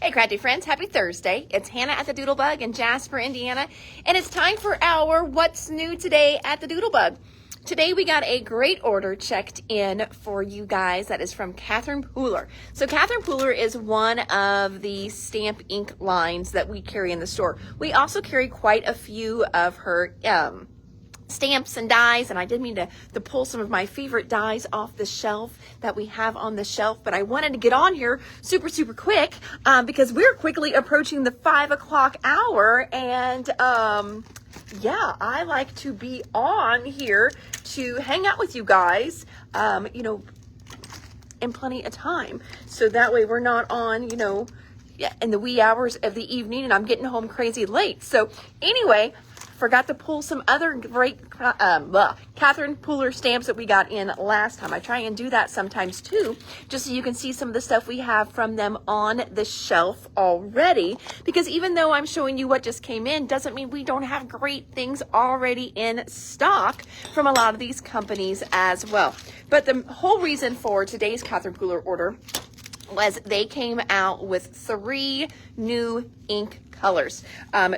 Hey crafty friends, happy Thursday. It's Hannah at the Doodlebug in Jasper, Indiana, and it's time for our What's New Today at the Doodlebug. Today we got a great order checked in for you guys that is from Catherine Pooler. So Catherine Pooler is one of the stamp ink lines that we carry in the store. We also carry quite a few of her stamps and dies, and I did mean to pull some of my favorite dies off the shelf that we have on the shelf, but I wanted to get on here super quick because we're quickly approaching the 5 o'clock hour, and yeah, I like to be on here to hang out with you guys, in plenty of time, so that way we're not on, in the wee hours of the evening and I'm getting home crazy late. So anyway, forgot to pull some other great Catherine Pooler stamps that we got in last time. I try and do that sometimes too, just so you can see some of the stuff we have from them on the shelf already. Because even though I'm showing you what just came in, doesn't mean we don't have great things already in stock from a lot of these companies as well. But the whole reason for today's Catherine Pooler order was they came out with 3 new ink colors.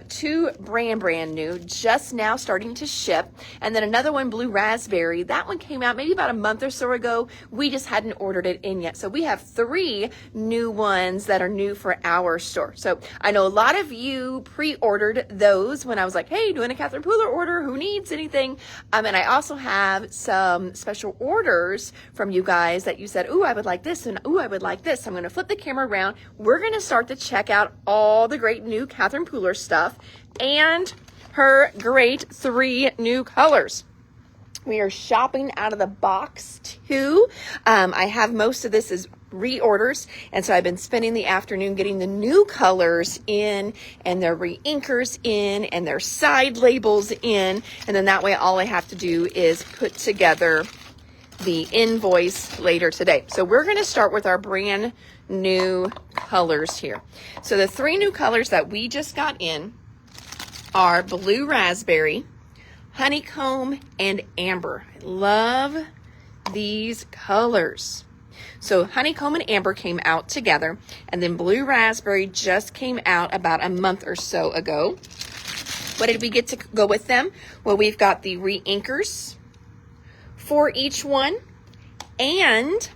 2 brand new, just now starting to ship, and then another one, blue raspberry. That one came out maybe about a month or so ago. We just hadn't ordered it in yet. So we have 3 new ones that are new for our store. So I know a lot of you pre-ordered those when I was like, hey, doing a Catherine Pooler order, who needs anything? And I also have some special orders from you guys that you said, ooh, I would like this, and ooh, I would like this. So I'm going to flip the camera around. We're going to start to check out all the great new Catherine Pooler stuff and her great 3 new colors. We are shopping out of the box too. I have most of this as reorders, and so I've been spending the afternoon getting the new colors in and their re-inkers in and their side labels in, and then that way all I have to do is put together the invoice later today. So we're going to start with our brand new colors here. So the 3 new colors that we just got in are blue raspberry, honeycomb, and amber. I love these colors. So honeycomb and amber came out together, and then blue raspberry just came out about a month or so ago. What did we get to go with them? Well, we've got the re-inkers for each one, and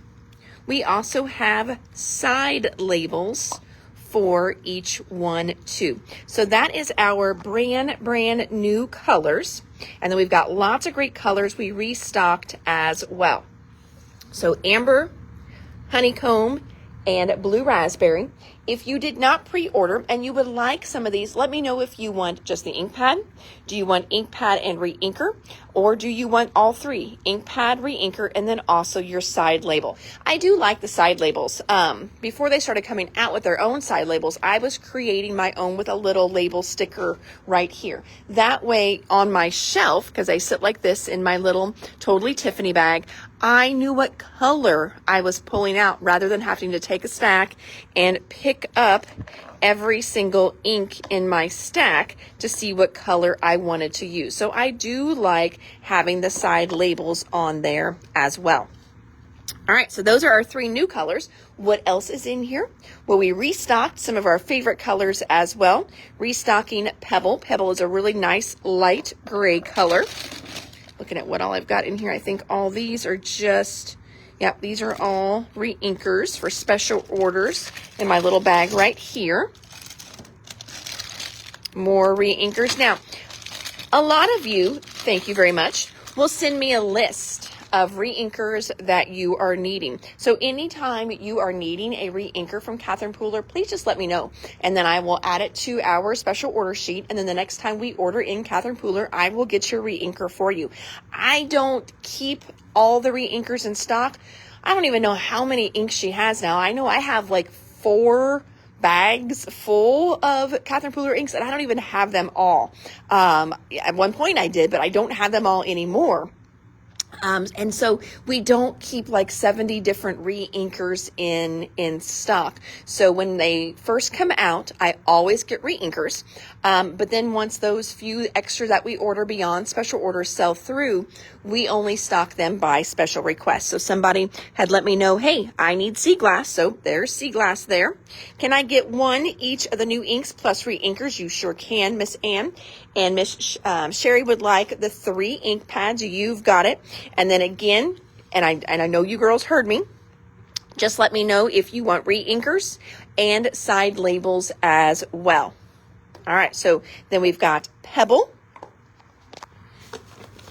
we also have side labels for each one too. So that is our brand new colors, and then we've got lots of great colors we restocked as well. So amber, honeycomb, and blue raspberry. If you did not pre-order and you would like some of these, let me know if you want just the ink pad. Do you want ink pad and re-inker? Or do you want all 3? Ink pad, re-inker, and then also your side label. I do like the side labels. Before they started coming out with their own side labels, I was creating my own with a little label sticker right here. That way on my shelf, because I sit like this in my little Totally Tiffany bag, I knew what color I was pulling out rather than having to take a stack and pick up every single ink in my stack to see what color I wanted to use. So I do like having the side labels on there as well. All right, so those are our 3 new colors. What else is in here? Well, we restocked some of our favorite colors as well. Restocking Pebble. Pebble is a really nice light gray color. Looking at what all I've got in here, I think all these are just, yep, these are all re-inkers for special orders in my little bag right here. More re-inkers. Now, a lot of you, thank you very much, will send me a list of re-inkers that you are needing. So anytime you are needing a re-inker from Catherine Pooler, please just let me know. And then I will add it to our special order sheet. And then the next time we order in Catherine Pooler, I will get your re-inker for you. I don't keep all the re-inkers in stock. I don't even know how many inks she has now. I know I have like 4 bags full of Catherine Pooler inks, and I don't even have them all. At one point I did, but I don't have them all anymore. And so we don't keep like 70 different re-inkers in stock. So when they first come out, I always get re-inkers. But then once those few extra that we order beyond special orders sell through, we only stock them by special request. So somebody had let me know, hey, I need Sea Glass. So there's Sea Glass there. Can I get one each of the new inks plus re-inkers? You sure can, Miss Ann. And Miss Sherry would like the 3 ink pads. You've got it. And then again, and I know you girls heard me, just let me know if you want re-inkers and side labels as well. All right, so then we've got Pebble.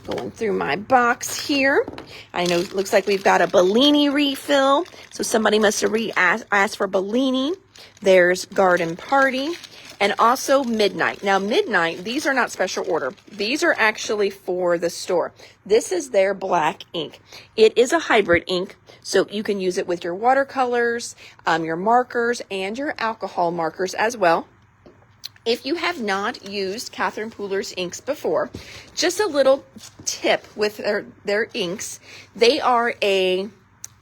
Going through my box here. I know it looks like we've got a Bellini refill. So somebody must have asked for Bellini. There's Garden Party. And also Midnight. Now Midnight, these are not special order. These are actually for the store. This is their black ink. It is a hybrid ink, so you can use it with your watercolors, your markers, and your alcohol markers as well. If you have not used Catherine Pooler's inks before, just a little tip with their inks. They are a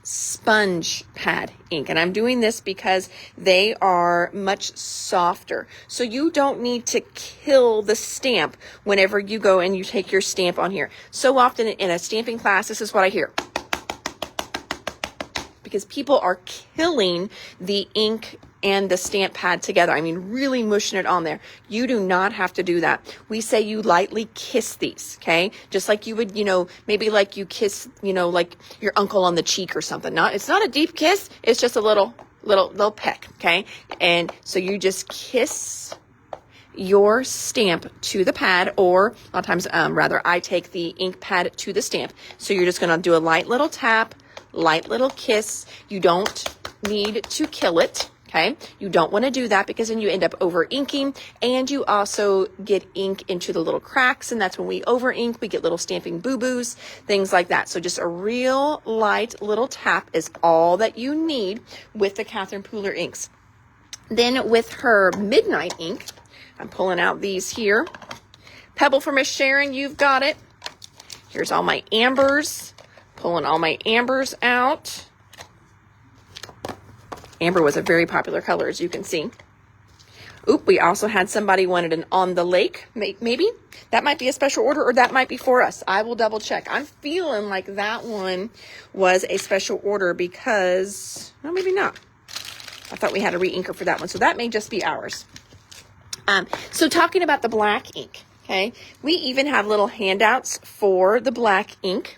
sponge pad ink, and I'm doing this because they are much softer, so you don't need to kill the stamp whenever you go and you take your stamp on here. So often in a stamping class, this is what I hear, because people are killing the ink and the stamp pad together. I mean, really mushing it on there. You do not have to do that. We say you lightly kiss these, okay? Just like you would, maybe like you kiss, like your uncle on the cheek or something. It's not a deep kiss. It's just a little peck, okay? And so you just kiss your stamp to the pad, or a lot of times, I take the ink pad to the stamp. So you're just gonna do a light little tap, light little kiss. You don't need to kill it. Okay, you don't want to do that because then you end up over inking, and you also get ink into the little cracks, and that's when we over ink, we get little stamping boo-boos, things like that. So just a real light little tap is all that you need with the Catherine Pooler inks. Then with her Midnight ink, I'm pulling out these here. Pebble for Miss Sharon, you've got it. Here's all my ambers, pulling all my ambers out. Amber was a very popular color, as you can see. Oop, we also had somebody wanted an On the Lake, maybe. That might be a special order, or that might be for us. I will double check. I'm feeling like that one was a special order because, well, maybe not. I thought we had a re-inker for that one, so that may just be ours. So talking about the black ink, okay, we even have little handouts for the black ink.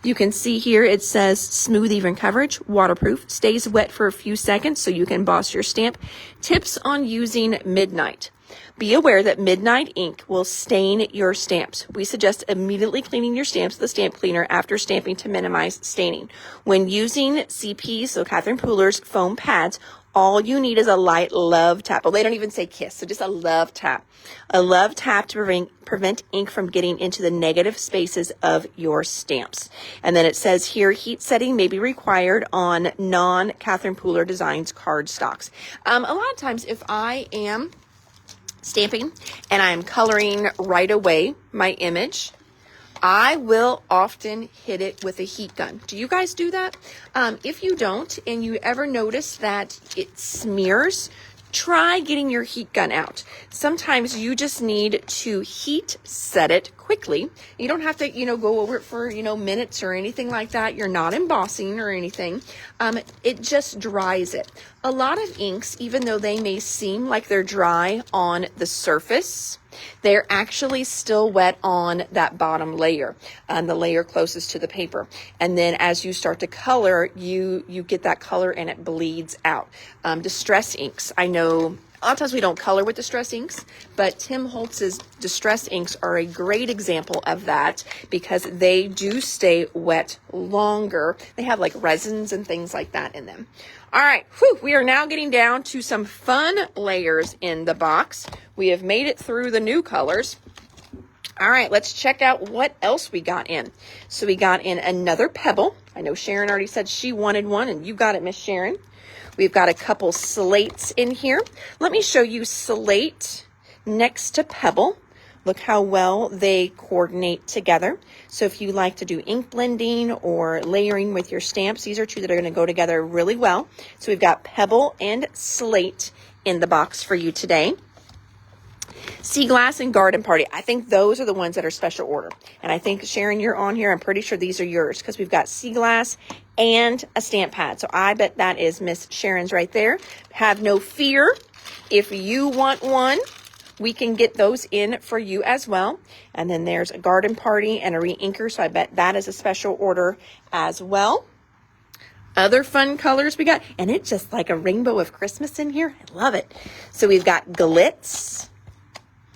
You can see here it says smooth even coverage, waterproof, stays wet for a few seconds so you can emboss your stamp. Tips on using Midnight. Be aware that Midnight ink will stain your stamps. We suggest immediately cleaning your stamps with a stamp cleaner after stamping to minimize staining. When using CP, so Catherine Pooler's foam pads, all you need is a light love tap. Well, they don't even say kiss, so just a love tap. A love tap to prevent ink from getting into the negative spaces of your stamps. And then it says here, heat setting may be required on non-Catherine Pooler Designs card stocks. A lot of times if I am stamping and I'm coloring right away my image, I will often hit it with a heat gun. Do you guys do that? If you don't, and you ever notice that it smears, try getting your heat gun out. Sometimes you just need to heat set it quickly. You don't have to, go over it for, minutes or anything like that. You're not embossing or anything. It just dries it. A lot of inks, even though they may seem like they're dry on the surface, they're actually still wet on that bottom layer, the layer closest to the paper. And then as you start to color, you get that color and it bleeds out. Distress inks, I know a lot of times we don't color with distress inks, but Tim Holtz's distress inks are a great example of that because they do stay wet longer. They have like resins and things like that in them. All right, we are now getting down to some fun layers in the box. We have made it through the new colors. All right, let's check out what else we got in. So we got in another Pebble. I know Sharon already said she wanted one, and you got it, Miss Sharon. We've got a couple slates in here. Let me show you slate next to Pebble. Look how well they coordinate together. So if you like to do ink blending or layering with your stamps, these are two that are going to go together really well. So we've got Pebble and Slate in the box for you today. Sea Glass and Garden Party. I think those are the ones that are special order. And I think, Sharon, you're on here. I'm pretty sure these are yours because we've got Sea Glass and a stamp pad. So I bet that is Miss Sharon's right there. Have no fear. If you want one, we can get those in for you as well. And then there's a Garden Party and a re-inker. So I bet that is a special order as well. Other fun colors we got. And it's just like a rainbow of Christmas in here. I love it. So we've got Glitz.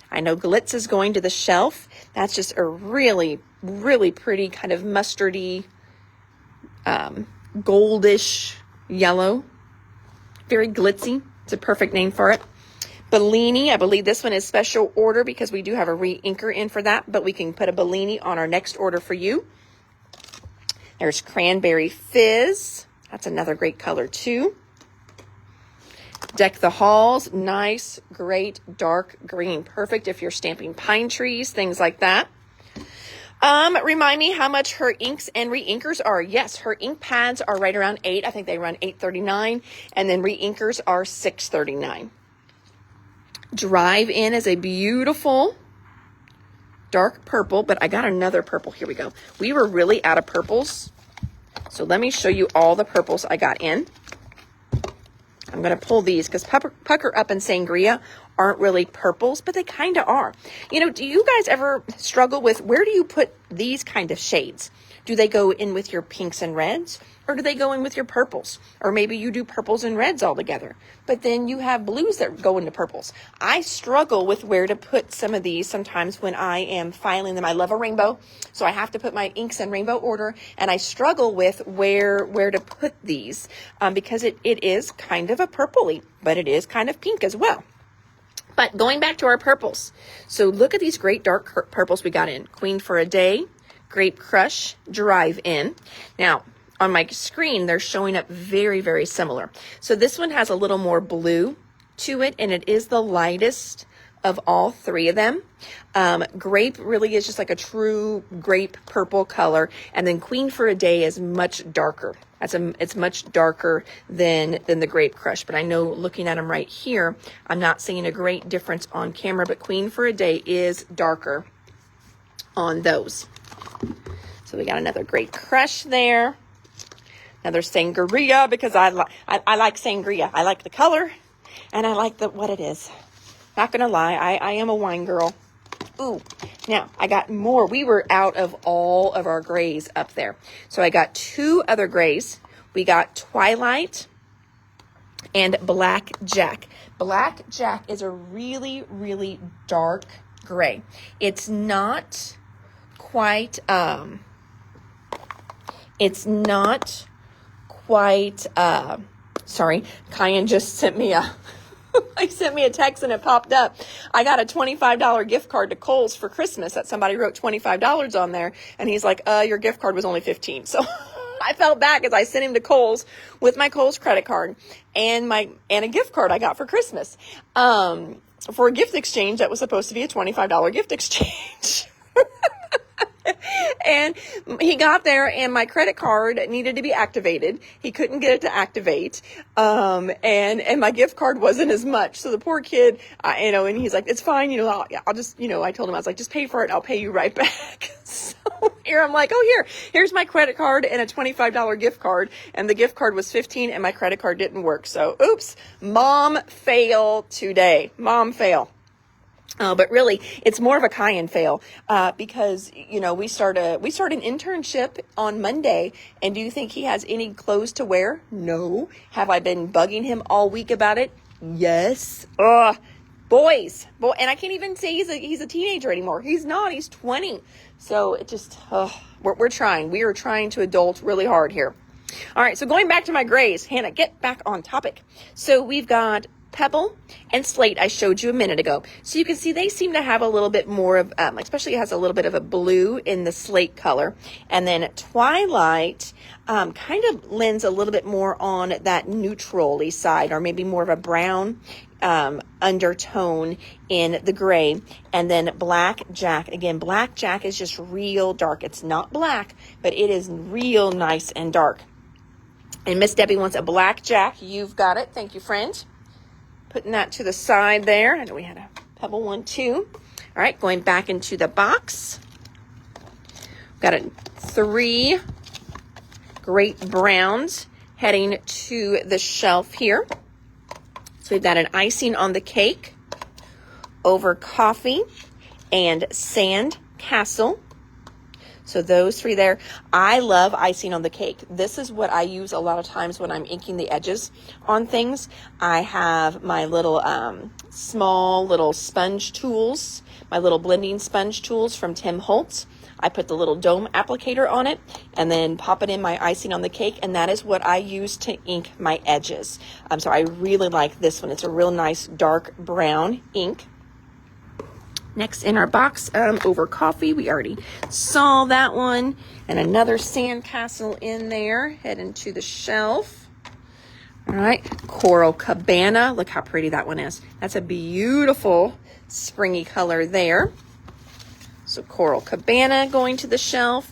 I know Glitz is going to the shelf. That's just a really, really pretty kind of mustardy, goldish yellow. Very glitzy. It's a perfect name for it. Bellini, I believe this one is special order because we do have a re-inker in for that, but we can put a Bellini on our next order for you. There's Cranberry Fizz. That's another great color too. Deck the Halls, nice, great, dark green. Perfect if you're stamping pine trees, things like that. Remind me how much her inks and re-inkers are. Yes, her ink pads are right around $8. I think they run $8.39, and then re-inkers are $6.39. Drive In is a beautiful dark purple, but I got another purple. Here we go. We were really out of purples, so let me show you all the purples I got in. I'm going to pull these because Pucker Up and Sangria aren't really purples, but they kind of are. You know, do you guys ever struggle with where do you put these kind of shades? Do they go in with your pinks and reds, or do they go in with your purples? Or maybe you do purples and reds all together, but then you have blues that go into purples. I struggle with where to put some of these sometimes when I am filing them. I love a rainbow, so I have to put my inks in rainbow order, and I struggle with where to put these because it is kind of a purpley, but it is kind of pink as well. But going back to our purples, so look at these great dark purples we got in. Queen for a Day, Grape Crush, Drive In. Now, on my screen, they're showing up very, very similar. So this one has a little more blue to it, and it is the lightest of all three of them. Grape really is just like a true grape purple color, and then Queen for a Day is much darker. It's much darker than the Grape Crush, but I know looking at them right here, I'm not seeing a great difference on camera, but Queen for a Day is darker on those. So we got another Grape Crush there. Another Sangria because I like Sangria. I like the color and I like what it is. Not going to lie, I am a wine girl. Ooh, now I got more. We were out of all of our grays up there. So I got two other grays. We got Twilight and Black Jack. Black Jack is a really, really dark gray. It's not quite, sorry, Cayenne just sent me a text and it popped up. I got a $25 gift card to Kohl's for Christmas that somebody wrote $25 on there. And he's like, your gift card was only $15. So I felt bad because I sent him to Kohl's with my Kohl's credit card and a gift card I got for Christmas, for a gift exchange that was supposed to be a $25 gift exchange. And he got there and my credit card needed to be activated. He couldn't get it to activate. And my gift card wasn't as much. So the poor kid, and he's like, it's fine. I'll just, I told him, I was like, just pay for it and I'll pay you right back. So here I'm like, here's my credit card and a $25 gift card. And the gift card was $15 and my credit card didn't work. So oops, mom fail today. Mom fail. But really, it's more of a Cayenne fail because, we start an internship on Monday. And do you think he has any clothes to wear? No. Have I been bugging him all week about it? Yes. Boys. And I can't even say he's a teenager anymore. He's not. He's 20. So it just, we're trying. We are trying to adult really hard here. All right. So going back to my grays, Hannah, get back on topic. So we've got Pebble and Slate I showed you a minute ago. So you can see they seem to have a little bit more of, especially it has a little bit of a blue in the slate color. And then Twilight kind of lends a little bit more on that neutrally side, or maybe more of a brown undertone in the gray. And then Black Jack. Again, Black Jack is just real dark. It's not black, but it is real nice and dark. And Miss Debbie wants a Black Jack. You've got it. Thank you, friend. Putting that to the side there. I know we had a pebble one too. All right, going back into the box. Got 3 great browns heading to the shelf here. So we've got an icing on the cake, Over Coffee, and Sand Castle. So those 3 there. I love icing on the cake. This is what I use a lot of times when I'm inking the edges on things. I have my little small little sponge tools, my little blending sponge tools from Tim Holtz. I put the little dome applicator on it and then pop it in my icing on the cake, and that is what I use to ink my edges. So I really like this one. It's a real nice dark brown ink. Next in our box, Over Coffee. We already saw that one. And another sandcastle in there, heading to the shelf. All right, Coral Cabana. Look how pretty that one is. That's a beautiful springy color there. So Coral Cabana going to the shelf.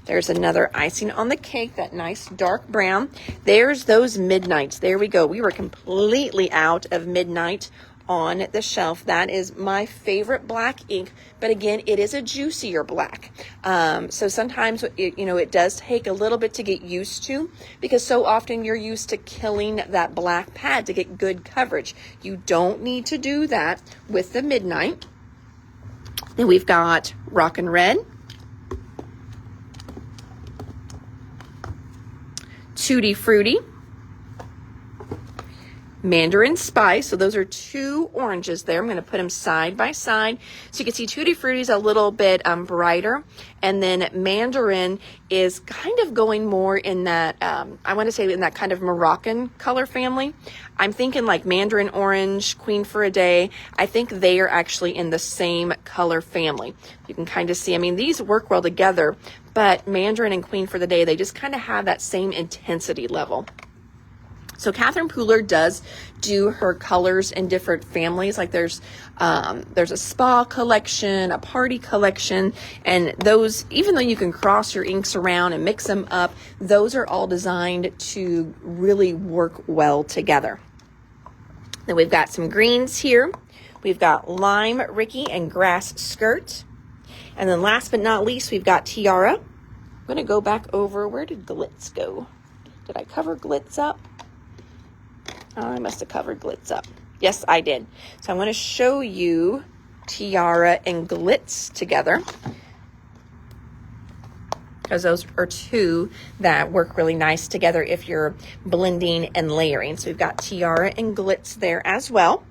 There's another icing on the cake, that nice dark brown. There's those Midnights. There we go. We were completely out of Midnight on the shelf. That is my favorite black ink, but again, it is a juicier black. So sometimes it does take a little bit to get used to, because so often you're used to killing that black pad to get good coverage. You don't need to do that with the Midnight. Then we've got Rockin' Red, Tutti Frutti, Mandarin Spice. So those are 2 oranges there. I'm going to put them side by side. So you can see Tutti Frutti is a little bit brighter. And then Mandarin is kind of going more in that, I want to say in that kind of Moroccan color family. I'm thinking like Mandarin Orange, Queen for a Day. I think they are actually in the same color family. You can kind of see, I mean, these work well together, but Mandarin and Queen for the Day, they just kind of have that same intensity level. So Catherine Pooler does do her colors in different families. Like there's a spa collection, a party collection, and those, even though you can cross your inks around and mix them up, those are all designed to really work well together. Then we've got some greens here. We've got Lime Ricky and Grass Skirt. And then last but not least, we've got Tiara. I'm going to go back over, where did Glitz go? Did I cover Glitz up? Oh, I must have covered Glitz up. Yes, I did. So I'm going to show you Tiara and Glitz together, because those are 2 that work really nice together if you're blending and layering. So we've got Tiara and Glitz there as well.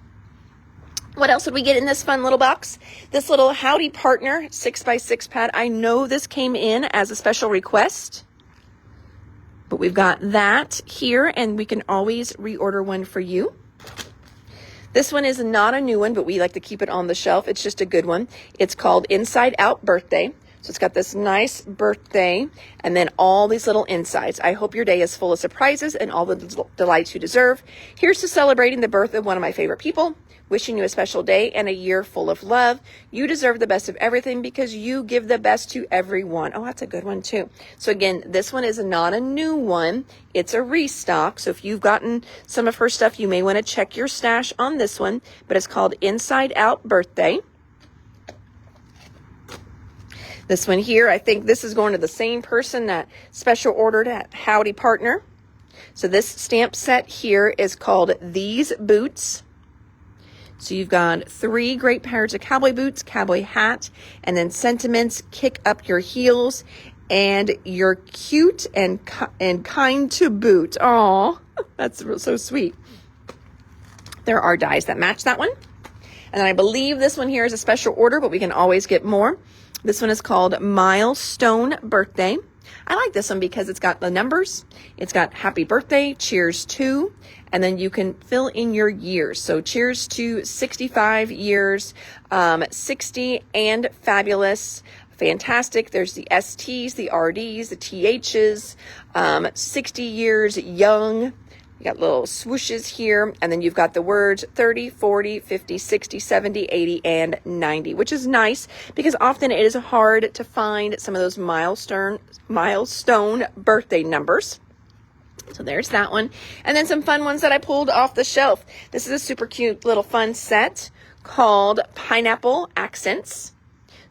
What else did we get in this fun little box? This little Howdy Partner 6x6 pad. I know this came in as a special request, but we've got that here, and we can always reorder one for you. This one is not a new one, but we like to keep it on the shelf. It's just a good one. It's called Inside Out Birthday. So it's got this nice birthday and then all these little insides. I hope your day is full of surprises and all the delights you deserve. Here's to celebrating the birth of one of my favorite people. Wishing you a special day and a year full of love. You deserve the best of everything because you give the best to everyone. Oh, that's a good one too. So again, this one is not a new one. It's a restock. So if you've gotten some of her stuff, you may want to check your stash on this one, but it's called Inside Out Birthday. This one here, I think this is going to the same person that special ordered at Howdy Partner. So this stamp set here is called These Boots. So you've got 3 great pairs of cowboy boots, cowboy hat, and then sentiments, kick up your heels, and you're cute and kind to boot. Aw, that's so sweet. There are dies that match that one. And then I believe this one here is a special order, but we can always get more. This one is called Milestone Birthday. I like this one because it's got the numbers. It's got happy birthday, cheers to, and then you can fill in your years. So cheers to 65 years, 60 and fabulous, fantastic. There's the STs, the RDs, the THs, 60 years young, You got little swooshes here, and then you've got the words 30, 40, 50, 60, 70, 80, and 90, which is nice because often it is hard to find some of those milestone birthday numbers. So there's that one. And then some fun ones that I pulled off the shelf. This is a super cute little fun set called Pineapple Accents.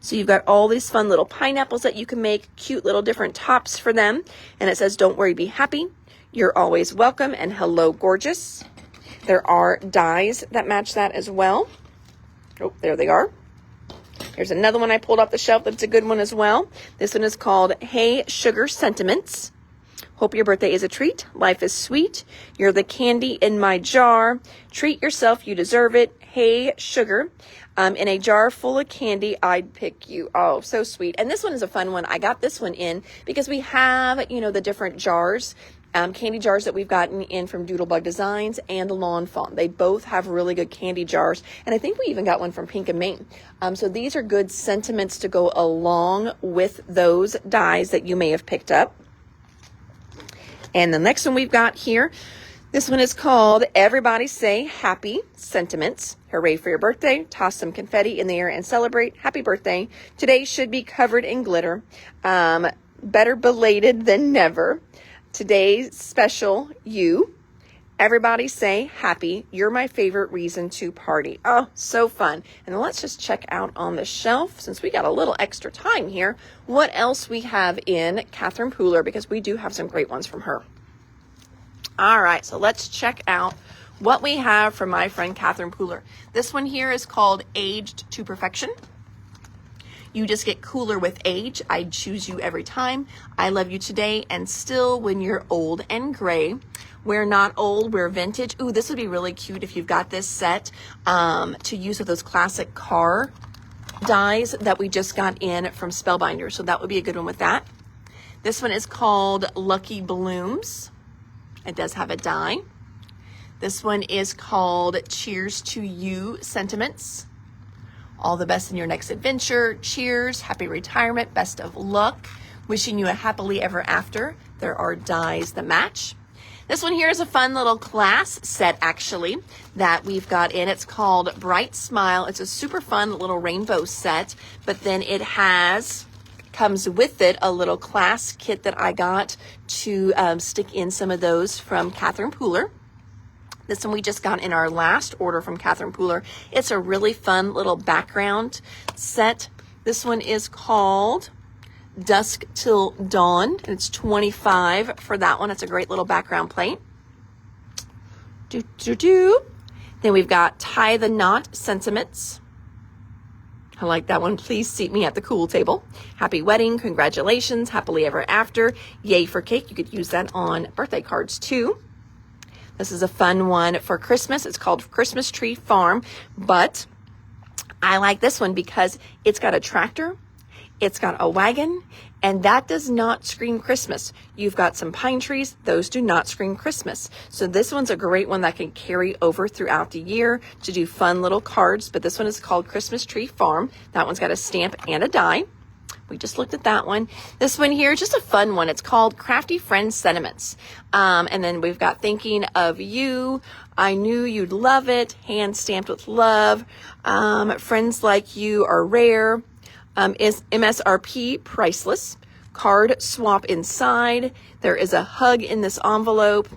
So you've got all these fun little pineapples that you can make, cute little different tops for them. And it says, don't worry, be happy. You're always welcome, and hello, gorgeous. There are dies that match that as well. Oh, there they are. Here's another one I pulled off the shelf that's a good one as well. This one is called Hey Sugar Sentiments. Hope your birthday is a treat. Life is sweet. You're the candy in my jar. Treat yourself, you deserve it. Hey Sugar. In a jar full of candy, I'd pick you. Oh, so sweet. And this one is a fun one. I got this one in because we have, the different jars. Candy jars that we've gotten in from Doodlebug Designs and Lawn Fawn. They both have really good candy jars. And I think we even got one from Pink and Maine. So these are good sentiments to go along with those dies that you may have picked up. And the next one we've got here, this one is called Everybody Say Happy Sentiments. Hooray for your birthday. Toss some confetti in the air and celebrate. Happy birthday. Today should be covered in glitter. Better belated than never. Today's special, you. Everybody say happy. You're my favorite reason to party. Oh, so fun. And then let's just check out on the shelf, since we got a little extra time here, what else we have in Catherine Pooler, because we do have some great ones from her. All right, so let's check out what we have from my friend Catherine Pooler. This one here is called Aged to Perfection. You just get cooler with age. I'd choose you every time. I love you today and still when you're old and gray. We're not old, we're vintage. Ooh, this would be really cute if you've got this set to use with those classic car dies that we just got in from Spellbinder. So that would be a good one with that. This one is called Lucky Blooms. It does have a die. This one is called Cheers to You Sentiments. All the best in your next adventure. Cheers. Happy retirement. Best of luck. Wishing you a happily ever after. There are dies that match. This one here is a fun little class set, actually, that we've got in. It's called Bright Smile. It's a super fun little rainbow set, but then it comes with it a little class kit that I got to stick in some of those from Catherine Pooler. This one we just got in our last order from Catherine Pooler. It's a really fun little background set. This one is called Dusk Till Dawn, and it's $25 for that one. It's a great little background plate. Then we've got Tie the Knot Sentiments. I like that one. Please seat me at the cool table. Happy wedding. Congratulations. Happily ever after. Yay for cake. You could use that on birthday cards too. This is a fun one for Christmas. It's called Christmas Tree Farm, but I like this one because it's got a tractor, it's got a wagon, and that does not scream Christmas. You've got some pine trees. Those do not scream Christmas. So this one's a great one that can carry over throughout the year to do fun little cards, but this one is called Christmas Tree Farm. That one's got a stamp and a die. We just looked at that one. This one here, just a fun one. It's called Crafty Friend Sentiments. And then we've got Thinking of You. I knew you'd love it. Hand stamped with love. Friends like you are rare. Is MSRP priceless. Card swap inside. There is a hug in this envelope.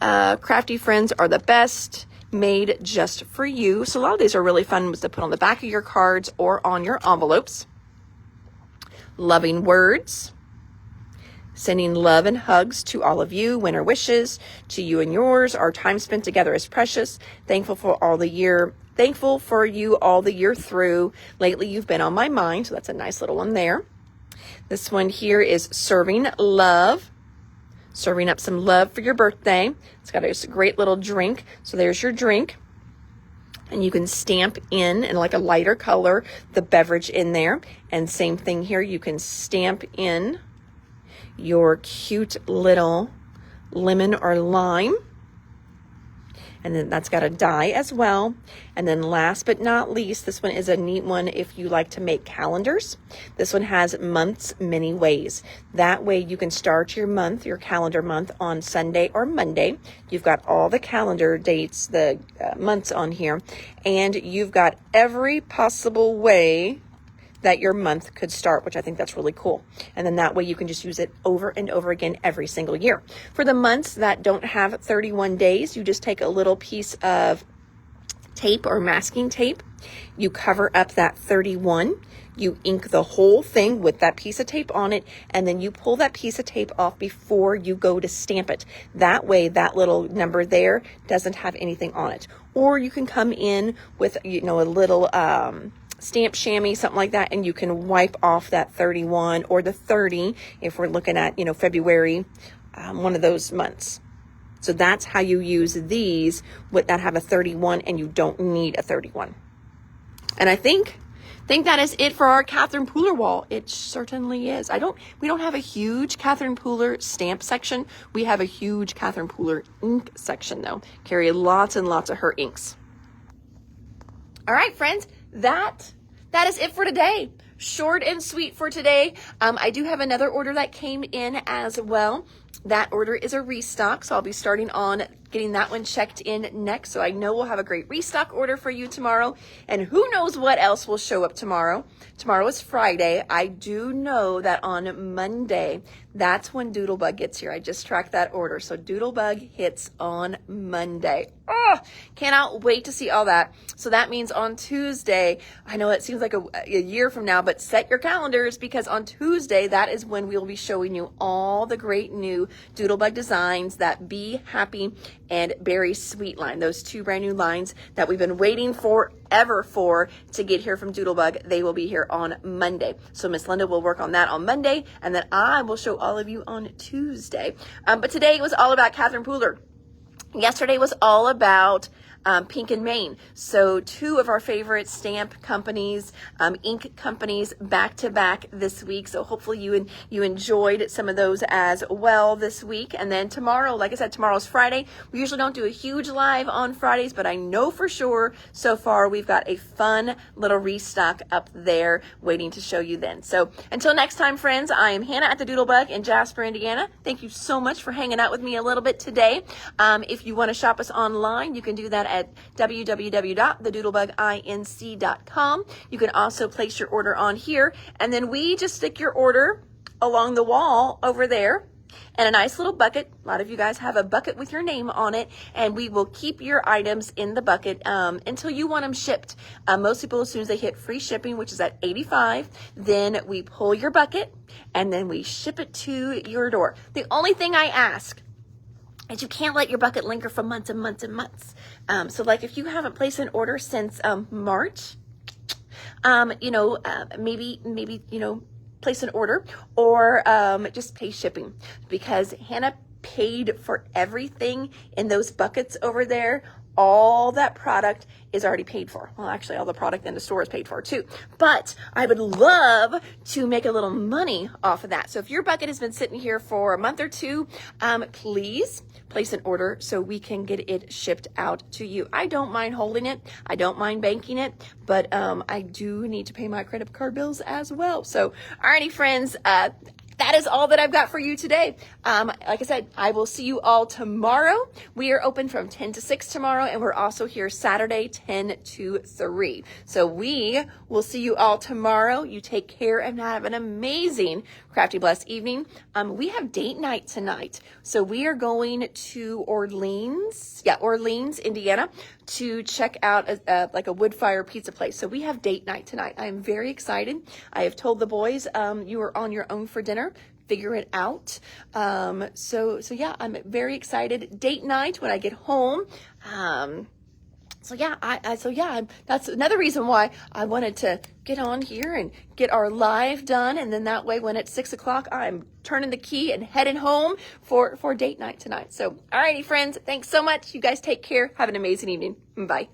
Crafty friends are the best. Made just for you. So a lot of these are really fun ones to put on the back of your cards or on your envelopes. Loving words. Sending love and hugs to all of you. Winter wishes to you and yours. Our time spent together is precious. Thankful for you all the year through. Lately you've been on my mind. So that's a nice little one there. This one here is Serving Love. Serving up some love for your birthday. It's got a great little drink. So there's your drink. And you can stamp in like a lighter color, the beverage in there. And same thing here, you can stamp in your cute little lemon or lime. And then that's got a die as well. And then last but not least, this one is a neat one if you like to make calendars. This one has months many ways. That way you can start your month, your calendar month, on Sunday or Monday. You've got all the calendar dates, the months on here, and you've got every possible way that your month could start, which I think that's really cool. And then that way you can just use it over and over again every single year. For the months that don't have 31 days, you just take a little piece of tape or masking tape. You cover up that 31. You ink the whole thing with that piece of tape on it, and then you pull that piece of tape off before you go to stamp it. That way, that little number there doesn't have anything on it. Or you can come in with, a little stamp chamois, something like that, and you can wipe off that 31 or the 30 if we're looking at, February, one of those months. So that's how you use these that have a 31 and you don't need a 31. And I think that is it for our Catherine Pooler wall. It certainly is. We don't have a huge Catherine Pooler stamp section. We have a huge Catherine Pooler ink section though. Carry lots and lots of her inks. All right, friends, that is it for today. Short and sweet for today. I do have another order that came in as well. That order is a restock, so I'll be starting on getting that one checked in next. So I know we'll have a great restock order for you tomorrow. And who knows what else will show up tomorrow. Tomorrow is Friday. I do know that on Monday, that's when Doodlebug gets here. I just tracked that order. So Doodlebug hits on Monday. Oh, cannot wait to see all that. So that means on Tuesday, I know it seems like a year from now, but set your calendars because on Tuesday, that is when we'll be showing you all the great new Doodlebug designs, that Be Happy and Berry Sweet line. Those two brand new lines that we've been waiting forever for to get here from Doodlebug. They will be here on Monday. So Miss Linda will work on that on Monday, and then I will show all of you on Tuesday. But today was all about Catherine Pooler. Yesterday was all about Pink and Main. So two of our favorite stamp companies, ink companies back to back this week. So hopefully you enjoyed some of those as well this week. And then tomorrow, like I said, tomorrow's Friday. We usually don't do a huge live on Fridays, but I know for sure so far we've got a fun little restock up there waiting to show you then. So until next time, friends, I am Hannah at the Doodlebug in Jasper, Indiana. Thank you so much for hanging out with me a little bit today. If you want to shop us online, you can do that at www.thedoodlebuginc.com. You can also place your order on here, and then we just stick your order along the wall over there and a nice little bucket. A lot of you guys have a bucket with your name on it, and we will keep your items in the bucket until you want them shipped. Most people, as soon as they hit free shipping, which is at $85, then we pull your bucket and then we ship it to your door. The only thing I ask is you can't let your bucket linger for months and months and months. So like if you haven't placed an order since March, maybe place an order or just pay shipping, because Hannah paid for everything in those buckets over there. All that product is already paid for. Well, actually, all the product in the store is paid for too. But I would love to make a little money off of that. So if your bucket has been sitting here for a month or two, please place an order so we can get it shipped out to you. I don't mind holding it. I don't mind banking it, but I do need to pay my credit card bills as well. So, alrighty, friends, that is all that I've got for you today. Like I said, I will see you all tomorrow. We are open from 10 to 6 tomorrow, and we're also here Saturday, 10 to 3. So we will see you all tomorrow. You take care and have an amazing crafty blessed evening. We have date night tonight. So we are going to Orleans, Indiana, to check out like a wood fire pizza place. So we have date night tonight. I am very excited. I have told the boys, you are on your own for dinner. Figure it out. So yeah, I'm very excited. Date night when I get home. That's another reason why I wanted to get on here and get our live done. And then that way, when it's 6 o'clock, I'm turning the key and heading home for date night tonight. So, alrighty, friends, thanks so much. You guys take care. Have an amazing evening. Bye.